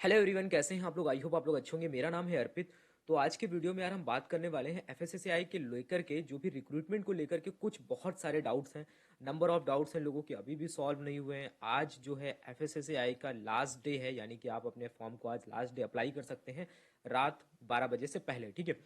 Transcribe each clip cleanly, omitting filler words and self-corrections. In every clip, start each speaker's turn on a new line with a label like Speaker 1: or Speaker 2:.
Speaker 1: Hello everyone, कैसे हैं आप लोग। आई होप आप लोग अच्छे होंगे। मेरा नाम है अर्पित। तो आज के वीडियो में यार हम बात करने वाले हैं एफएसएसएआई के लेकर के, जो भी रिक्रूटमेंट को लेकर के कुछ बहुत सारे डाउट्स हैं। नंबर ऑफ डाउट्स हैं लोगों के, अभी भी सॉल्व नहीं हुए हैं। आज जो है एफएसएसएआई का लास्ट डे है, यानी कि आप अपने फॉर्म को आज लास्ट डे अप्लाई कर सकते हैं रात 12 बजे से पहले। ठीक है,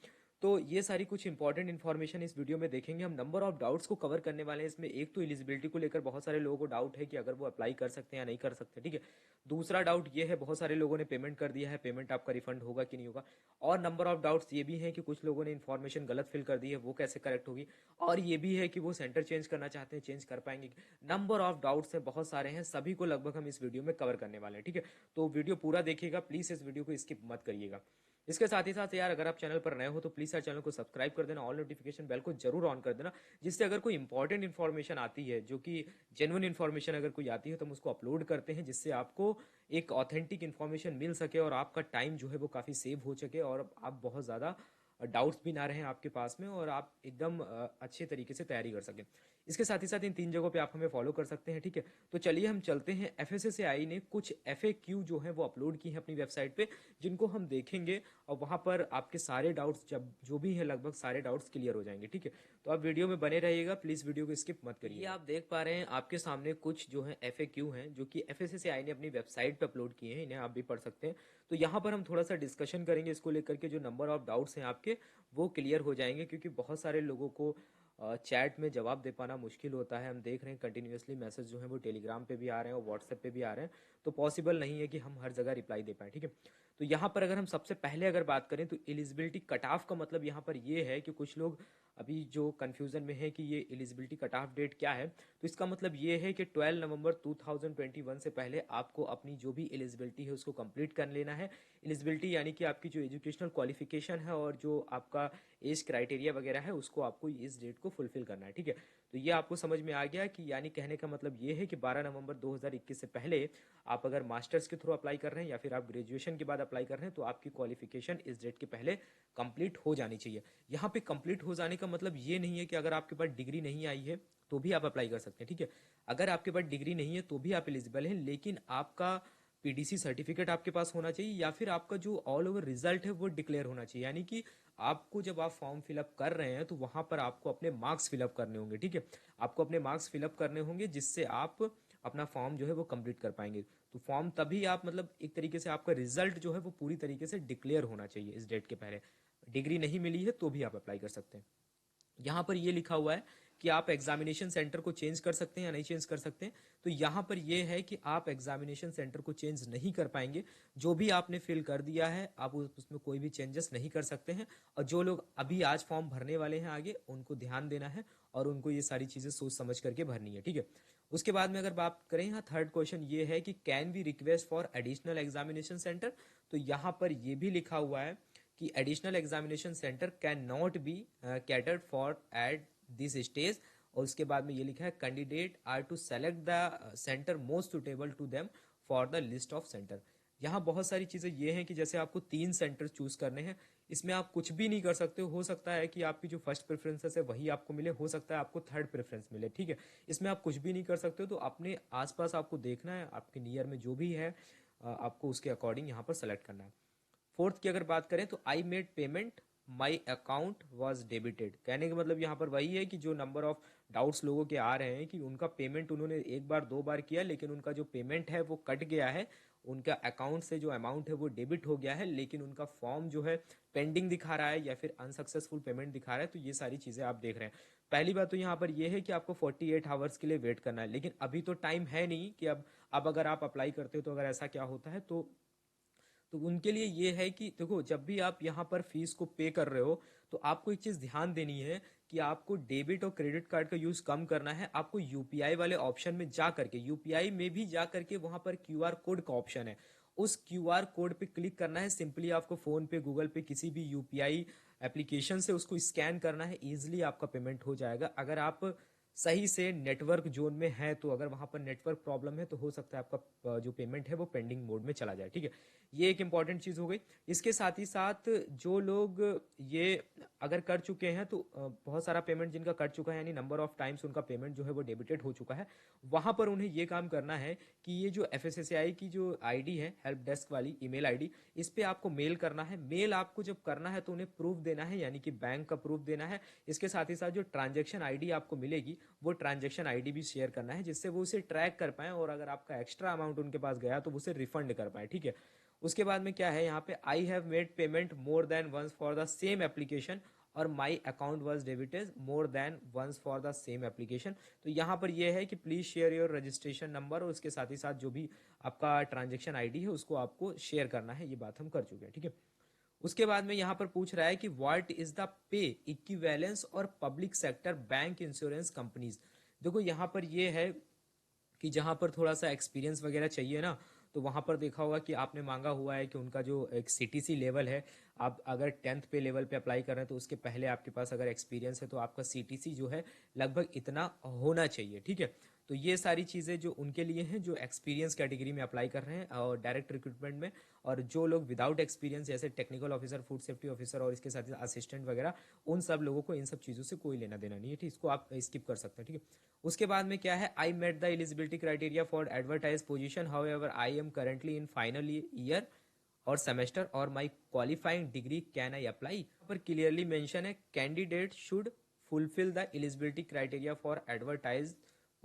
Speaker 1: तो ये सारी कुछ इंपॉर्टेंट इन्फॉर्मेशन इस वीडियो में देखेंगे हम। नंबर ऑफ डाउट्स को कवर करने वाले हैं इसमें। एक तो एलिजिबिलिटी को लेकर बहुत सारे लोगों को डाउट है कि अगर वो अप्लाई कर सकते हैं या नहीं कर सकते। ठीक है, दूसरा डाउट ये है, बहुत सारे लोगों ने पेमेंट कर दिया है, पेमेंट आपका रिफंड होगा कि नहीं होगा। और नंबर ऑफ डाउट्स ये भी हैं कि कुछ लोगों ने इन्फॉर्मेशन गलत फिल कर दी है, वो कैसे करेक्ट होगी। और ये भी है कि वो सेंटर चेंज करना चाहते हैं, चेंज कर पाएंगे। नंबर ऑफ डाउट्स है, बहुत सारे हैं, सभी को लगभग हम इस वीडियो में कवर करने वाले हैं। ठीक है, तो वीडियो पूरा देखिएगा, प्लीज इस वीडियो को स्किप मत करिएगा। इसके साथ ही साथ यार, अगर आप चैनल पर नए हो तो प्लीज यार चैनल को सब्सक्राइब कर देना, ऑल नोटिफिकेशन बेल को जरूर ऑन कर देना, जिससे अगर कोई इंपॉर्टेंट इन्फॉर्मेशन आती है, जो कि जेन्युइन इन्फॉर्मेशन अगर कोई आती है, तो हम उसको अपलोड करते हैं, जिससे आपको एक ऑथेंटिक इन्फॉर्मेशन मिल सके और आपका टाइम जो है वो काफ़ी सेव हो सके और आप बहुत ज़्यादा डाउट्स भी ना रहें आपके पास में, और आप एकदम अच्छे तरीके से तैयारी कर सकें। इसके साथ ही साथ इन 3 जगहों पे आप हमें फॉलो कर सकते हैं। ठीक है, तो चलिए हम चलते हैं। एफएसएसएआई ने कुछ एफएक्यू जो है वो अपलोड की है अपनी वेबसाइट पे, जिनको हम देखेंगे और वहां पर आपके सारे डाउट्स, जब जो भी है लगभग सारे डाउट्स क्लियर हो जाएंगे। ठीक है, तो आप वीडियो में बने रहिएगा, प्लीज वीडियो को स्किप मत करिए। ये आप देख पा रहे हैं आपके सामने कुछ जो है एफएक्यू हैं, जो कि एफएसएसएआई ने अपनी वेबसाइट पे अपलोड किए हैं, इन्हें आप भी पढ़ सकते हैं। तो यहाँ पर हम थोड़ा सा डिस्कशन करेंगे इसको लेकर के, जो नंबर ऑफ डाउट्स हैं आपके वो क्लियर हो जाएंगे, क्योंकि बहुत सारे लोगों को चैट में जवाब दे पाना मुश्किल होता है। हम देख रहे हैं कंटिन्यूअसली मैसेज जो है वो टेलीग्राम पे भी आ रहे हैं और व्हाट्सएप पे भी आ रहे हैं, तो पॉसिबल नहीं है कि हम हर जगह रिप्लाई दे पाए। ठीक है, तो यहाँ पर अगर हम सबसे पहले अगर बात करें तो एलिजिबिलिटी कट ऑफ का मतलब यहाँ पर ये है कि कुछ लोग अभी जो कंफ्यूजन में है कि ये एलिजिबिलिटी कट ऑफ डेट क्या है। तो इसका मतलब ये है कि 12 नवंबर 2021 से पहले आपको अपनी जो भी एलिजिबिलिटी है उसको कंप्लीट कर लेना है। एलिजिबिलिटी यानी कि आपकी जो एजुकेशनल क्वालिफिकेशन है और जो आपका एज क्राइटेरिया वगैरह है, उसको आपको इस डेट को फुलफिल करना है। ठीक है, तो ये आपको समझ में आ गया कि यानी कहने का मतलब ये है कि 12 नवंबर 2021 से पहले आप अगर मास्टर्स के थ्रू अप्लाई कर रहे हैं या फिर आप ग्रेजुएशन के बाद अप्लाई कर रहे हैं, तो आपकी क्वालिफिकेशन इस डेट के पहले कंप्लीट हो जानी चाहिए। यहाँ पे कंप्लीट हो जाने का मतलब ये नहीं है कि अगर आपके पास डिग्री नहीं आई है तो भी आप अप्लाई कर सकते हैं। ठीक है, अगर आपके पास डिग्री नहीं है तो भी आप एलिजिबल हैं, लेकिन आपका पीडीसी सर्टिफिकेट आपके पास होना चाहिए, या फिर आपका जो ऑल ओवर रिजल्ट है वो डिक्लेयर होना चाहिए। यानी कि आपको जब आप फॉर्म फिलअप कर रहे हैं तो वहां पर आपको अपने मार्क्स फिलअप करने होंगे। ठीक है, आपको अपने मार्क्स फिलअप करने होंगे, जिससे आप अपना फॉर्म जो है वो कंप्लीट कर पाएंगे। तो फॉर्म तभी आप, मतलब एक तरीके से आपका रिजल्ट जो है वो पूरी तरीके से डिक्लेयर होना चाहिए इस डेट के पहले। डिग्री नहीं मिली है तो भी आप अप्लाई कर सकते हैं। यहाँ पर ये लिखा हुआ है कि आप एग्जामिनेशन सेंटर को चेंज कर सकते हैं या नहीं चेंज कर सकते हैं। तो यहाँ पर ये है कि आप एग्जामिनेशन सेंटर को चेंज नहीं कर पाएंगे। जो भी आपने फिल कर दिया है आप उसमें कोई भी चेंजेस नहीं कर सकते हैं। और जो लोग अभी आज फॉर्म भरने वाले हैं आगे, उनको ध्यान देना है और उनको ये सारी चीजें सोच समझ करके भरनी है। ठीक है, उसके बाद में अगर बात करें, यहाँ थर्ड क्वेश्चन ये है कि can we request for additional examination centre. तो यहाँ पर ये भी लिखा हुआ है कि additional examination centre can not be catered for at this stage. और उसके बाद में ये लिखा है candidate are to select the centre most suitable to them for the list of centre. यहाँ बहुत सारी चीजें ये हैं कि जैसे आपको 3 सेंटर चूज करने हैं, इसमें आप कुछ भी नहीं कर सकते हो सकता है कि आपकी जो फर्स्ट प्रेफरेंस है वही आपको मिले, हो सकता है आपको थर्ड प्रेफरेंस मिले। ठीक है, इसमें आप कुछ भी नहीं कर सकते हो, तो अपने आसपास आपको देखना है, आपके नियर में जो भी है आपको उसके अकॉर्डिंग यहाँ पर सेलेक्ट करना है। फोर्थ की अगर बात करें तो I made payment, my account was debited. कहने का मतलब यहाँ पर वही है कि जो नंबर ऑफ डाउट्स लोगों के आ रहे हैं कि उनका पेमेंट उन्होंने एक बार दो बार किया, लेकिन उनका जो पेमेंट है वो कट गया है, उनका अकाउंट से जो अमाउंट है वो डेबिट हो गया है, लेकिन उनका फॉर्म जो है पेंडिंग दिखा रहा है या फिर अनसक्सेसफुल पेमेंट दिखा रहा है। तो ये सारी चीजें आप देख रहे हैं। पहली बात तो यहाँ पर यह है कि आपको 48 आवर्स के लिए वेट करना है, लेकिन अभी तो टाइम है नहीं कि अब अगर आप अप्लाई करते हो तो अगर ऐसा क्या होता है तो उनके लिए ये है कि देखो, जब भी आप यहाँ पर फीस को पे कर रहे हो तो आपको एक चीज ध्यान देनी है कि आपको डेबिट और क्रेडिट कार्ड का यूज कम करना है। आपको यूपीआई वाले ऑप्शन में जा करके, यूपीआई में भी जा करके वहां पर क्यूआर कोड का ऑप्शन है, उस क्यूआर कोड पे क्लिक करना है। सिंपली आपको फोन पे, गूगल पे, किसी भी यूपीआई एप्लीकेशन से उसको स्कैन करना है, इजिली आपका पेमेंट हो जाएगा। अगर आप सही से नेटवर्क जोन में है, तो अगर वहाँ पर नेटवर्क प्रॉब्लम है तो हो सकता है आपका जो पेमेंट है वो पेंडिंग मोड में चला जाए। ठीक है, ये एक इंपॉर्टेंट चीज़ हो गई। इसके साथ ही साथ जो लोग ये अगर कर चुके हैं तो बहुत सारा पेमेंट जिनका कट चुका है, यानी नंबर ऑफ टाइम्स उनका पेमेंट जो है वो डेबिटेड हो चुका है, वहाँ पर उन्हें ये काम करना है कि ये जो एफएसएसएआई की जो आईडी है, हेल्प डेस्क वाली ईमेल आईडी, इस पे आपको मेल करना है। मेल आपको जब करना है तो उन्हें प्रूफ देना है, यानी कि बैंक का प्रूफ देना है। इसके साथ ही साथ जो ट्रांजैक्शन आईडी आपको मिलेगी वो ट्रांजैक्शन आईडी भी शेयर करना है, जिससे वो उसे ट्रैक कर पाएं और अगर आपका एक्स्ट्रा अमाउंट उनके पास गया तो उसे रिफंड कर पाए। ठीक है, उसके बाद में क्या है यहाँ पे, I have made payment more than once for the same application और my account was debited more than once for the same application. तो यहाँ पर यह है कि please share your registration number और उसके साथ ही साथ जो भी आपका ट्रांजेक्शन आईडी है उसको आपको शेयर करना है। ये बात हम कर चुके हैं। ठीक है, उसके बाद में यहाँ पर पूछ रहा है कि what is the pay equivalence और public sector bank insurance companies. देखो यहाँ पर ये है कि जहाँ पर थोड़ा सा एक्सपीरियंस वगैरह चाहिए ना, तो वहाँ पर देखा होगा कि आपने मांगा हुआ है कि उनका जो एक सीटीसी लेवल है, आप अगर 10th पे लेवल पे अप्लाई कर रहे हैं तो उसके पहले आपके पास अगर एक्सपीरियंस है तो आपका सीटीसी जो है लगभग इतना होना चाहिए। ठीक है, तो ये सारी चीज़ें जो उनके लिए हैं जो एक्सपीरियंस कैटेगरी में अप्लाई कर रहे हैं और डायरेक्ट रिक्रूटमेंट में, और जो लोग विदाउट एक्सपीरियंस जैसे technical officer, food safety officer और इसके साथ ही असिस्टेंट वगैरह, उन सब लोगों को इन सब चीज़ों से कोई लेना देना नहीं है। ठीक, इसको आप स्किप कर सकते हैं। ठीक है, उसके बाद में क्या है, I met the eligibility criteria for advertise position, however I am currently in final year और सेमेस्टर और my qualifying degree, can I apply. पर क्लियरली मेंशन है candidate should fulfil the eligibility criteria for advertise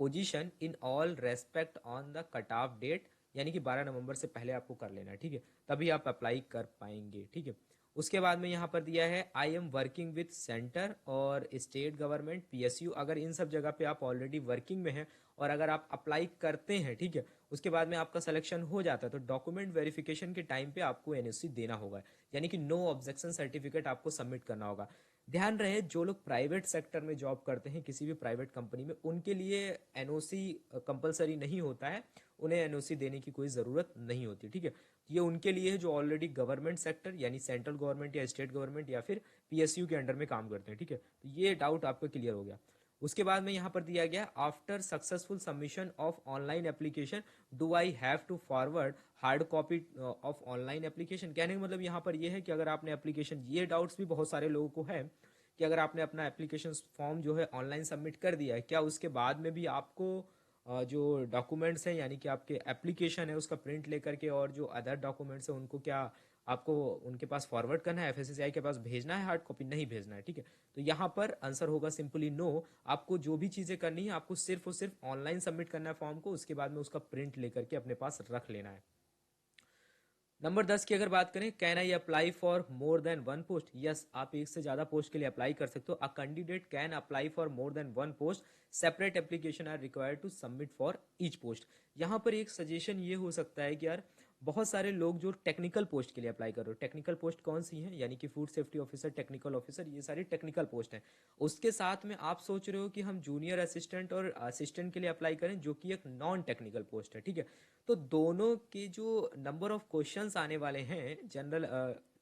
Speaker 1: position in all respect on the cut off date, यानी कि 12 नवंबर से पहले आपको कर लेना है। ठीक है, तभी आप अप्लाई कर पाएंगे। ठीक है, उसके बाद में यहाँ पर दिया है I am working with centre और स्टेट गवर्नमेंट पीएसयू। अगर इन सब जगह पे आप ऑलरेडी वर्किंग में हैं और अगर आप अप्लाई करते हैं, ठीक है, उसके बाद में आपका सिलेक्शन हो जाता है, तो डॉक्यूमेंट वेरिफिकेशन के टाइम पे आपको एनओसी देना होगा, यानी कि नो ऑब्जेक्शन सर्टिफिकेट आपको सबमिट करना होगा। ध्यान रहे जो लोग प्राइवेट सेक्टर में जॉब करते हैं किसी भी प्राइवेट कंपनी में, उनके लिए एनओसी कंपलसरी नहीं होता है, उन्हें एनओसी देने की कोई ज़रूरत नहीं होती। ठीक है, ये उनके लिए है जो ऑलरेडी गवर्नमेंट सेक्टर यानी सेंट्रल गवर्नमेंट या स्टेट गवर्नमेंट या फिर पीएसयू के अंडर में काम करते हैं। ठीक है, तो ये डाउट आपका क्लियर हो गया। उसके बाद में यहाँ पर दिया गया after successful submission of online application do I have to forward hard copy of online application. कहने का मतलब यहाँ पर यह है कि अगर आपने एप्लीकेशन, ये डाउट्स भी बहुत सारे लोगों को है कि अगर आपने अपना एप्लीकेशन फॉर्म जो है ऑनलाइन सबमिट कर दिया है, क्या उसके बाद में भी आपको जो डॉक्यूमेंट्स हैं यानी कि आपके एप्लीकेशन है उसका प्रिंट लेकर के और जो अदर डॉक्यूमेंट्स हैं उनको क्या आपको उनके पास फॉरवर्ड करना है, एफएसएसआई के पास भेजना है, हार्ड कॉपी नहीं भेजना है। ठीक है, तो यहाँ पर आंसर होगा सिंपली नो। आपको जो भी चीज़ें करनी है आपको सिर्फ और सिर्फ ऑनलाइन सबमिट करना है फॉर्म को, उसके बाद में उसका प्रिंट लेकर के अपने पास रख लेना है। नंबर 10 की अगर बात करें, can I apply for more than one post. Yes, आप एक से ज़्यादा पोस्ट के लिए अप्लाई कर सकते हो। A candidate can apply for more than one post, separate application are required to submit for each post. यहाँ पर एक सजेशन ये हो सकता है कि यार बहुत सारे लोग जो टेक्निकल पोस्ट के लिए अप्लाई कर रहे हो, टेक्निकल पोस्ट कौन सी हैं, यानी कि food safety officer, technical officer, ये सारी टेक्निकल पोस्ट हैं। उसके साथ में आप सोच रहे हो कि हम जूनियर असिस्टेंट और असिस्टेंट के लिए अप्लाई करें, जो कि एक नॉन टेक्निकल पोस्ट है। ठीक है, तो दोनों के जो नंबर ऑफ क्वेश्चंस आने वाले हैं जनरल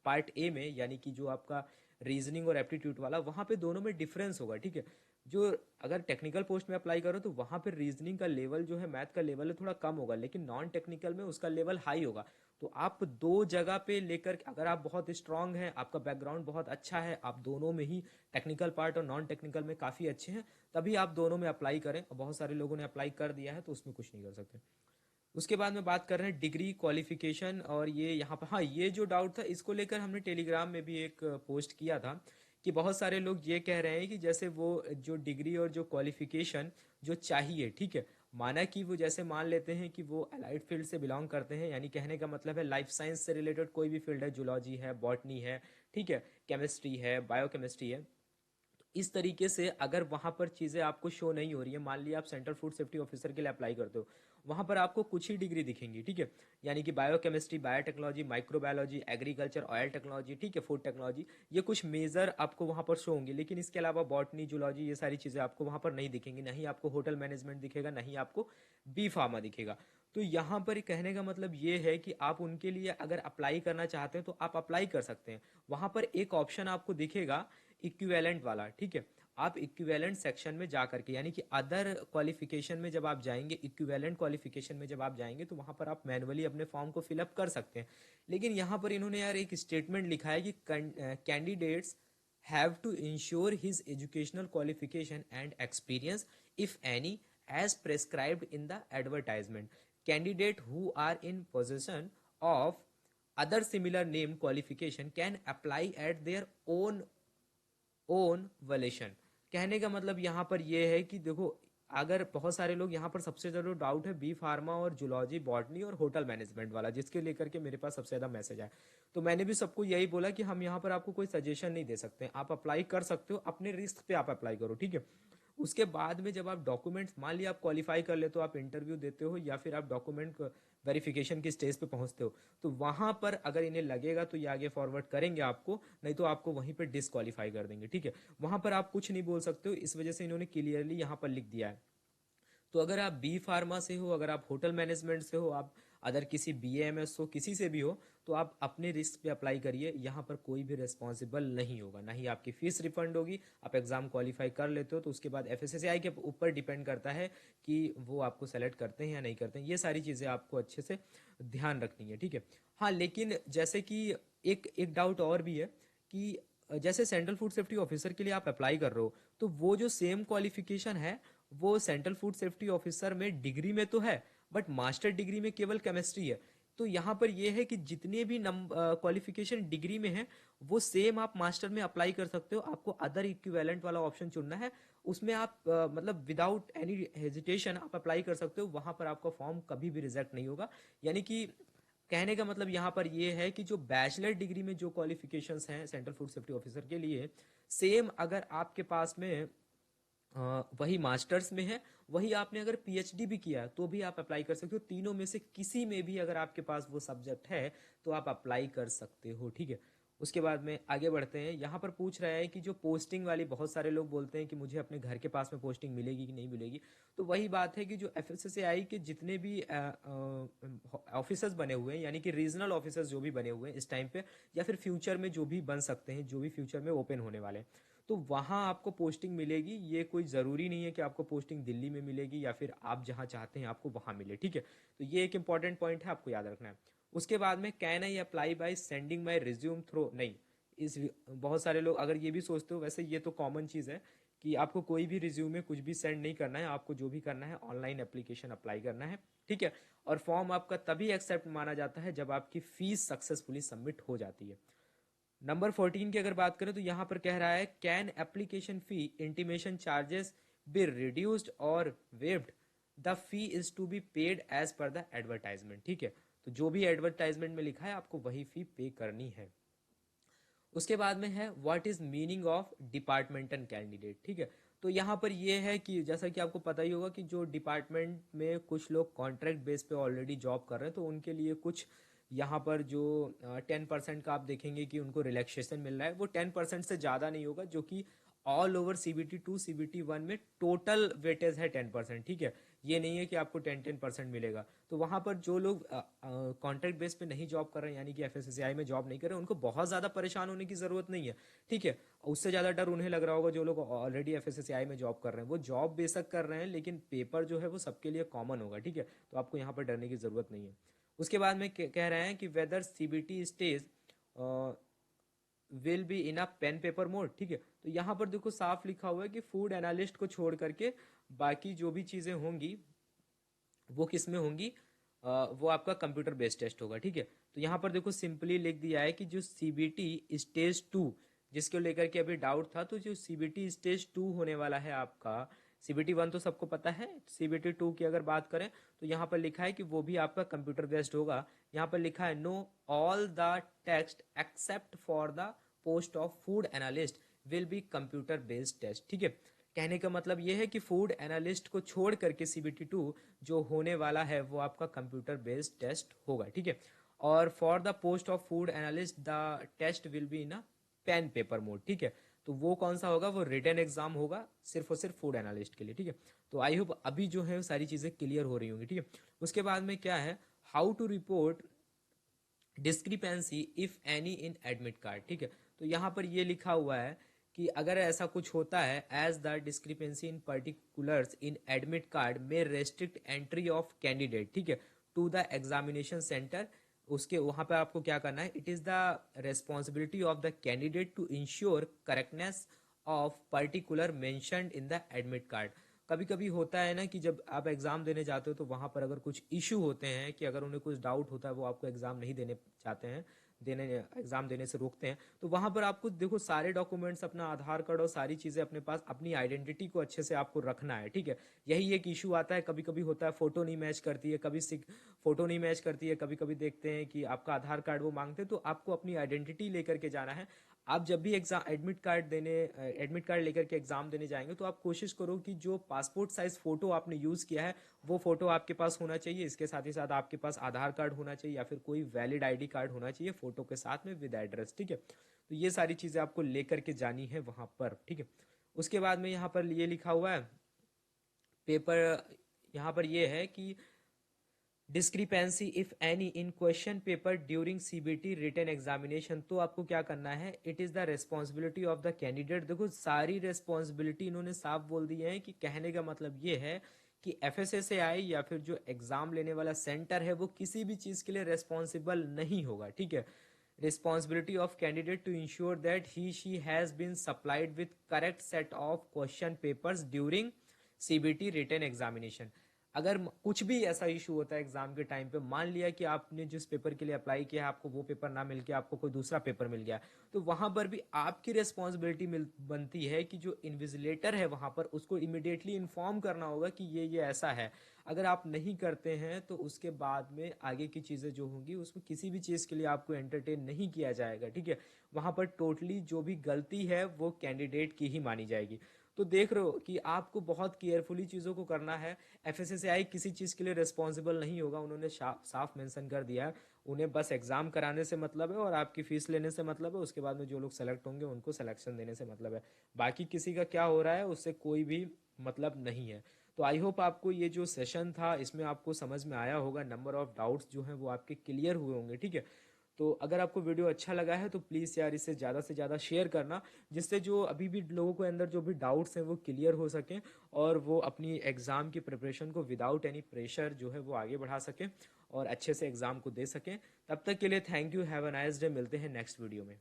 Speaker 1: पार्ट ए में, यानी कि जो आपका रीजनिंग और एप्टीट्यूड वाला, वहाँ पे दोनों में डिफरेंस होगा। ठीक है, जो अगर टेक्निकल पोस्ट में अप्लाई करो तो वहाँ पे रीजनिंग का लेवल जो है, मैथ का लेवल है थोड़ा कम होगा, लेकिन नॉन टेक्निकल में उसका लेवल हाई होगा। तो आप दो जगह पे लेकर, अगर आप बहुत स्ट्रांग हैं, आपका बैकग्राउंड बहुत अच्छा है, आप दोनों में ही टेक्निकल पार्ट और नॉन टेक्निकल में काफ़ी अच्छे हैं, तभी आप दोनों में अप्लाई करें। बहुत सारे लोगों ने अप्लाई कर दिया है तो उसमें कुछ नहीं कर सकते। उसके बाद में बात कर रहे हैं डिग्री क्वालिफिकेशन, और ये यहाँ पर, हाँ, ये जो डाउट था इसको लेकर हमने टेलीग्राम में भी एक पोस्ट किया था कि बहुत सारे लोग ये कह रहे हैं कि जैसे वो जो डिग्री और जो क्वालिफिकेशन जो चाहिए, ठीक है, माना कि वो जैसे मान लेते हैं कि वो अलाइड फील्ड से बिलोंग करते हैं, यानी कहने का मतलब है लाइफ साइंस से रिलेटेड कोई भी फील्ड है, जूलॉजी है, बॉटनी है, ठीक है, केमिस्ट्री है, बायोकेमिस्ट्री है, इस तरीके से अगर वहाँ पर चीज़ें आपको शो नहीं हो रही है, मान लिया आप सेंट्रल फूड सेफ्टी ऑफिसर के लिए अप्लाई करते हो, वहाँ पर आपको कुछ ही डिग्री दिखेंगी, ठीक है, यानी कि biochemistry, biotechnology, microbiology, agriculture, oil technology, ठीक है, फूड टेक्नोलॉजी, ये कुछ मेजर आपको वहाँ पर शो होंगे, लेकिन इसके अलावा बॉटनी, जूलॉजी, ये सारी चीज़ें आपको वहाँ पर नहीं दिखेंगी, नहीं आपको होटल मैनेजमेंट दिखेगा, नहीं आपको बी फार्मा दिखेगा। तो यहाँ पर कहने का मतलब ये है कि आप उनके लिए अगर अप्लाई करना चाहते हैं तो आप अप्लाई कर सकते हैं। वहाँ पर एक ऑप्शन आपको दिखेगा इक्विवेलेंट वाला, ठीक है, आप इक्विवेलेंट सेक्शन में जा करके, यानी कि अदर क्वालिफिकेशन में जब आप जाएंगे, इक्विवेलेंट क्वालिफिकेशन में जब आप जाएंगे तो वहां पर आप मैनुअली अपने फॉर्म को फिलअप कर सकते हैं। लेकिन यहाँ पर इन्होंने यार एक स्टेटमेंट लिखा है कि candidates have to ensure his educational qualification and experience, if any, as prescribed in the advertisement. Candidate who are in possession of other similar named qualification can apply at their own volition. कहने का मतलब यहाँ पर ये है कि देखो, अगर बहुत सारे लोग यहाँ पर, सबसे ज़्यादा डाउट है बी फार्मा और जूलॉजी, बॉटनी और होटल मैनेजमेंट वाला, जिसके लेकर के मेरे पास सबसे ज़्यादा मैसेज आया। तो मैंने भी सबको यही बोला कि हम यहाँ पर आपको कोई सजेशन नहीं दे सकते, आप अप्लाई कर सकते हो, अपने रिस्क पे आप अप्लाई करो, ठीक है। उसके बाद में जब आप डॉक्यूमेंट्स, मान लिया आप क्वालिफाई कर लेते हो, आप इंटरव्यू देते हो या फिर आप डॉक्यूमेंट वेरिफिकेशन की स्टेज पे पहुंचते हो, तो वहां पर अगर इन्हें लगेगा तो ये आगे फॉरवर्ड करेंगे आपको, नहीं तो आपको वहीं पर डिसक्वालीफाई कर देंगे, ठीक है। वहां पर आप कुछ नहीं बोल सकते हो, इस वजह से इन्होंने क्लियरली यहाँ पर लिख दिया है। तो अगर आप बी फार्मा से हो, अगर आप होटल मैनेजमेंट से हो, आप अदर किसी BAMS हो, किसी से भी हो, तो आप अपने रिस्क पे अप्लाई करिए, यहाँ पर कोई भी रिस्पॉन्सिबल नहीं होगा, ना ही आपकी फीस रिफंड होगी। आप एग्जाम क्वालिफाई कर लेते हो तो उसके बाद FSSAI के ऊपर डिपेंड करता है कि वो आपको सेलेक्ट करते हैं या नहीं करते हैं। ये सारी चीज़ें आपको अच्छे से ध्यान रखनी है, ठीक है। हाँ, लेकिन जैसे कि एक एक डाउट और भी है कि जैसे सेंट्रल फूड सेफ्टी ऑफिसर के लिए आप अप्लाई कर रहे हो, तो वो जो सेम क्वालिफिकेशन है वो सेंट्रल फूड सेफ्टी ऑफिसर में डिग्री में तो है, बट मास्टर डिग्री में केवल केमिस्ट्री है। तो यहाँ पर यह है कि जितने भी क्वालिफिकेशन डिग्री में है वो सेम आप मास्टर में अप्लाई कर सकते हो। आपको अदर इक्विवेलेंट वाला ऑप्शन चुनना है, उसमें आप मतलब विदाउट एनी हेजिटेशन आप अप्लाई कर सकते हो, वहां पर आपका फॉर्म कभी भी रिजेक्ट नहीं होगा। यानी कि कहने का मतलब यहाँ पर यह है कि जो बैचलर डिग्री में जो क्वालिफिकेशंस हैं सेंट्रल फूड सेफ्टी ऑफिसर के लिए, सेम अगर आपके पास में वही मास्टर्स में है, वही आपने अगर PhD भी किया है तो भी आप अप्लाई कर सकते हो। तीनों में से किसी में भी अगर आपके पास वो सब्जेक्ट है तो आप अप्लाई कर सकते हो, ठीक है। उसके बाद में आगे बढ़ते हैं। यहाँ पर पूछ रहा है कि जो पोस्टिंग वाली, बहुत सारे लोग बोलते हैं कि मुझे अपने घर के पास में पोस्टिंग मिलेगी कि नहीं मिलेगी। तो वही बात है कि जो FSSAI के जितने भी ऑफिसर्स बने हुए हैं, यानी कि रीजनल ऑफिसर्स जो भी बने हुए हैं इस टाइम पे, या फिर फ्यूचर में जो भी बन सकते हैं, जो भी फ्यूचर में ओपन होने वाले हैं, तो वहाँ आपको पोस्टिंग मिलेगी। ये कोई ज़रूरी नहीं है कि आपको पोस्टिंग दिल्ली में मिलेगी या फिर आप जहाँ चाहते हैं आपको वहाँ मिले, ठीक है। तो ये एक इंपॉर्टेंट पॉइंट है, आपको याद रखना है। उसके बाद में can I apply by sending my resume through, नहीं। इस बहुत सारे लोग अगर ये भी सोचते हो, वैसे ये तो कॉमन चीज़ है कि आपको कोई भी रिज्यूमे कुछ भी सेंड नहीं करना है, आपको जो भी करना है ऑनलाइन एप्लीकेशन अप्लाई करना है, ठीक है। और फॉर्म आपका तभी एक्सेप्ट माना जाता है जब आपकी फीस सक्सेसफुली सबमिट हो जाती है। नंबर 14 की अगर बात करें तो यहाँ पर कह रहा है can application fee intimation charges be reduced और waived, the fee is to be paid as per the advertisement, ठीक है। तो जो भी एडवर्टाइजमेंट में लिखा है आपको वही फी पे करनी है। उसके बाद में है what is meaning of departmental candidate, ठीक है। तो यहाँ पर ये है कि जैसा कि आपको पता ही होगा कि जो डिपार्टमेंट में कुछ लोग कॉन्ट्रैक्ट बेस पे ऑलरेडी जॉब कर रहे हैं, तो उनके लिए कुछ यहाँ पर जो 10% का आप देखेंगे कि उनको रिलैक्सेशन मिल रहा है, वो 10% से ज़्यादा नहीं होगा, जो कि ऑल ओवर CBT 2 CBT 1 में टोटल वेटेज है 10%, ठीक है। ये नहीं है कि आपको 10% मिलेगा। तो वहाँ पर जो लोग कॉन्ट्रैक्ट बेस पे नहीं जॉब कर रहे हैं, यानी कि FSSAI में जॉब नहीं कर रहे हैं, उनको बहुत ज़्यादा परेशान होने की ज़रूरत नहीं है, ठीक है। उससे ज़्यादा डर उन्हें लग रहा होगा जो लोग ऑलरेडी FSSAI में जॉब कर रहे हैं। वो जॉब बेशक कर रहे हैं लेकिन पेपर जो है वो सबके लिए कॉमन होगा, ठीक है। तो आपको यहाँ पर डरने की ज़रूरत नहीं है। उसके बाद में कह रहे हैं कि whether CBT stage will be in a pen paper mode, ठीक है। तो यहाँ पर देखो साफ लिखा हुआ है कि फूड एनालिस्ट को छोड़ करके बाकी जो भी चीज़ें होंगी वो किस में होंगी, वो आपका कंप्यूटर बेस्ड टेस्ट होगा, ठीक है। तो यहाँ पर देखो सिंपली लिख दिया है कि जो CBT स्टेज 2 जिसको लेकर के अभी डाउट था, तो जो CBT स्टेज 2 होने वाला है आपका, CBT 1 तो सबको पता है, CBT 2 की अगर बात करें तो यहाँ पर लिखा है कि वो भी आपका कंप्यूटर बेस्ड होगा। यहाँ पर लिखा है no all the tests except for the post of food analyst will be computer based test, ठीक है। कहने का मतलब ये है कि फूड एनालिस्ट को छोड़ करके CBT 2 जो होने वाला है वो आपका कंप्यूटर बेस्ड टेस्ट होगा, ठीक है। और for the post of food analyst the test will be in a pen paper mode, ठीक है। तो वो कौन सा होगा, वो रिटन एग्जाम होगा सिर्फ और सिर्फ फूड एनालिस्ट के लिए, ठीक है। तो आई होप अभी जो है वो सारी चीज़ें क्लियर हो रही होंगी, ठीक है। उसके बाद में क्या है, how to report discrepancy if any in admit card, ठीक है। तो यहाँ पर ये लिखा हुआ है कि अगर ऐसा कुछ होता है, as the discrepancy in particulars in admit card में रेस्ट्रिक्ट एंट्री ऑफ कैंडिडेट, ठीक है, टू द एग्जामिनेशन सेंटर, उसके वहां पे आपको क्या करना है, it is the responsibility of the candidate to ensure correctness of particular mentioned in the admit card. कभी कभी होता है ना कि जब आप एग्जाम देने जाते हो तो वहां पर अगर कुछ इशू होते हैं कि अगर उन्हें कुछ डाउट होता है, वो आपको एग्जाम नहीं देने चाहते हैं, देने एग्जाम देने से रोकते हैं, तो वहां पर आपको देखो सारे डॉक्यूमेंट्स, अपना आधार कार्ड और सारी चीजें अपने पास, अपनी आइडेंटिटी को अच्छे से आपको रखना है, ठीक है। यही एक इशू आता है, कभी कभी होता है फोटो नहीं मैच करती है, कभी फोटो नहीं मैच करती है, कभी कभी देखते हैं कि आपका आधार कार्ड वो मांगते हैं, तो आपको अपनी आइडेंटिटी लेकर के जाना है। आप जब भी एग्जाम एडमिट कार्ड लेकर के एग्जाम देने जाएंगे तो आप कोशिश करो कि जो पासपोर्ट साइज फोटो आपने यूज किया है वो फोटो आपके पास होना चाहिए। इसके साथ ही साथ आपके पास आधार कार्ड होना चाहिए या फिर कोई वैलिड आईडी कार्ड होना चाहिए फोटो के साथ में विद एड्रेस, ठीक है। तो ये सारी चीजें आपको लेकर के जानी है वहां पर, ठीक है। उसके बाद में यहाँ पर ये लिखा हुआ है पेपर, यहाँ पर ये है कि discrepancy if any in question paper during CBT written examination, तो आपको क्या करना है, it is the responsibility of the candidate. देखो सारी रेस्पॉन्सिबिलिटी इन्होंने साफ बोल दी है, कि कहने का मतलब ये है कि एफएसएसएआई या फिर जो एग्जाम लेने वाला सेंटर है वो किसी भी चीज के लिए रेस्पॉन्सिबल नहीं होगा, ठीक है। Responsibility of candidate to ensure that he she has been supplied with correct set of question papers during CBT written examination. अगर कुछ भी ऐसा इशू होता है एग्जाम के टाइम पे, मान लिया कि आपने जिस पेपर के लिए अप्लाई किया है आपको वो पेपर ना मिल के आपको कोई दूसरा पेपर मिल गया, तो वहां पर भी आपकी रिस्पॉन्सिबिलिटी बनती है कि जो इन्विजिलेटर है वहां पर उसको इमिडिएटली इन्फॉर्म करना होगा कि ये ऐसा है। अगर आप नहीं करते हैं तो उसके बाद में आगे की चीजें जो होंगी उसमें किसी भी चीज के लिए आपको एंटरटेन नहीं किया जाएगा, ठीक है। वहां पर टोटली जो भी गलती है वो कैंडिडेट की ही मानी जाएगी। तो देख रहे हो कि आपको बहुत केयरफुली चीज़ों को करना है। एफएसएसएआई किसी चीज़ के लिए रिस्पॉन्सिबल नहीं होगा, उन्होंने साफ मेंशन कर दिया है। उन्हें बस एग्जाम कराने से मतलब है और आपकी फीस लेने से मतलब है, उसके बाद में जो लोग सेलेक्ट होंगे उनको सिलेक्शन देने से मतलब है। बाकी किसी का क्या हो रहा है उससे कोई भी मतलब नहीं है। तो आई होप आपको ये जो सेशन था इसमें आपको समझ में आया होगा, नंबर ऑफ डाउट्स जो हैं वो आपके क्लियर हुए होंगे, ठीक है। तो अगर आपको वीडियो अच्छा लगा है तो प्लीज़ यार इसे ज़्यादा से ज़्यादा शेयर करना, जिससे जो अभी भी लोगों के अंदर जो भी डाउट्स हैं वो क्लियर हो सकें और वो अपनी एग्ज़ाम की प्रिपरेशन को विदाउट एनी प्रेशर जो है वो आगे बढ़ा सकें और अच्छे से एग्ज़ाम को दे सकें। तब तक के लिए thank you, have a nice day, मिलते हैं नेक्स्ट वीडियो में।